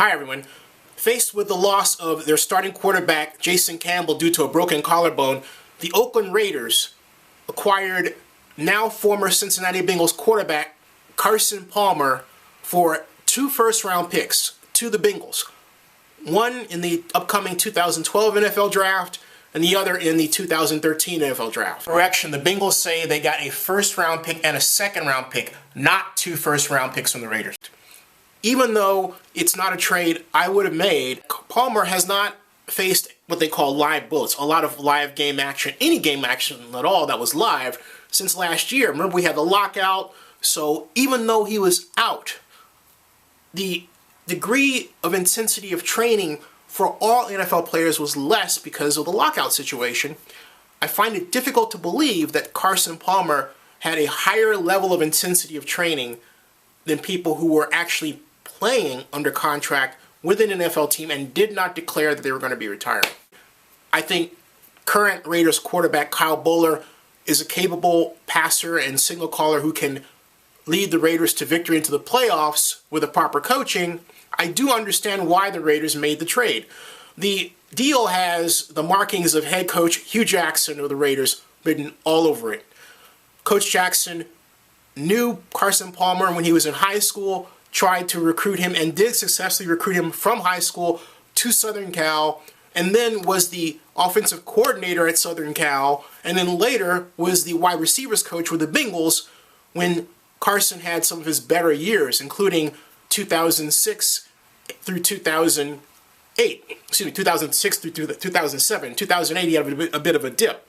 Hi everyone. Faced with the loss of their starting quarterback Jason Campbell due to a broken collarbone, the Oakland Raiders acquired now former Cincinnati Bengals quarterback Carson Palmer for 2 first-round picks to the Bengals. One in the upcoming 2012 NFL Draft and the other in the 2013 NFL Draft. Correction, the Bengals say they got a first-round pick and a second-round pick, not 2 first-round picks from the Raiders. Even though it's not a trade I would have made, Palmer has not faced what they call live bullets, a lot of live game action, any game action at all that was live since last year. Remember, we had the lockout, so even though he was out, the degree of intensity of training for all NFL players was less because of the lockout situation. I find it difficult to believe that Carson Palmer had a higher level of intensity of training than people who were actually playing under contract with an NFL team and did not declare that they were going to be retiring. I think current Raiders quarterback Kyle Boller is a capable passer and signal caller who can lead the Raiders to victory into the playoffs with the proper coaching. I do understand why the Raiders made the trade. The deal has the markings of head coach Hugh Jackson of the Raiders written all over it. Coach Jackson knew Carson Palmer when he was in high school, tried to recruit him and did successfully recruit him from high school to Southern Cal, and then was the offensive coordinator at Southern Cal, and then later was the wide receivers coach with the Bengals when Carson had some of his better years, including 2006 through 2008. 2006 through 2007. 2008 he had a bit of a dip.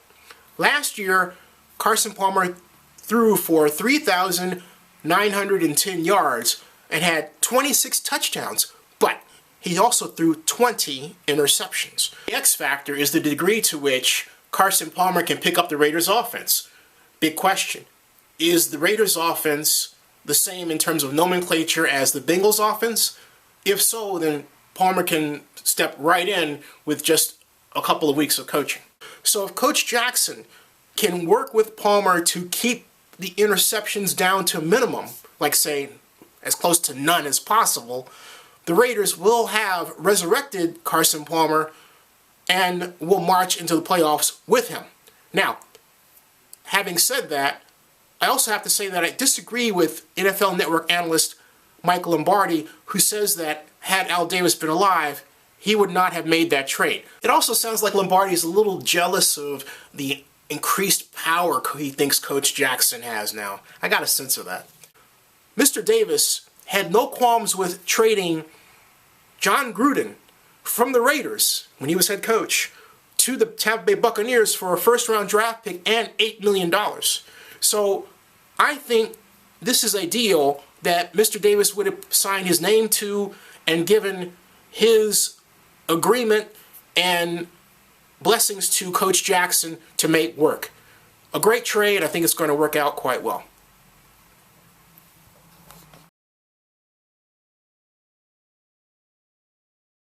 Last year, Carson Palmer threw for 3,910 yards and had 26 touchdowns, but he also threw 20 interceptions. The X factor is the degree to which Carson Palmer can pick up the Raiders' offense. Big question. Is the Raiders' offense the same in terms of nomenclature as the Bengals' offense? If so, then Palmer can step right in with just a couple of weeks of coaching. So if Coach Jackson can work with Palmer to keep the interceptions down to a minimum, like say as close to none as possible, the Raiders will have resurrected Carson Palmer and will march into the playoffs with him. Now, having said that, I also have to say that I disagree with NFL Network analyst Mike Lombardi, who says that had Al Davis been alive, he would not have made that trade. It also sounds like Lombardi is a little jealous of the increased power he thinks Coach Jackson has now. I got a sense of that. Mr. Davis had no qualms with trading John Gruden from the Raiders when he was head coach to the Tampa Bay Buccaneers for a first-round draft pick and $8 million. So I think this is a deal that Mr. Davis would have signed his name to and given his agreement and blessings to Coach Jackson to make work. A great trade. I think it's going to work out quite well.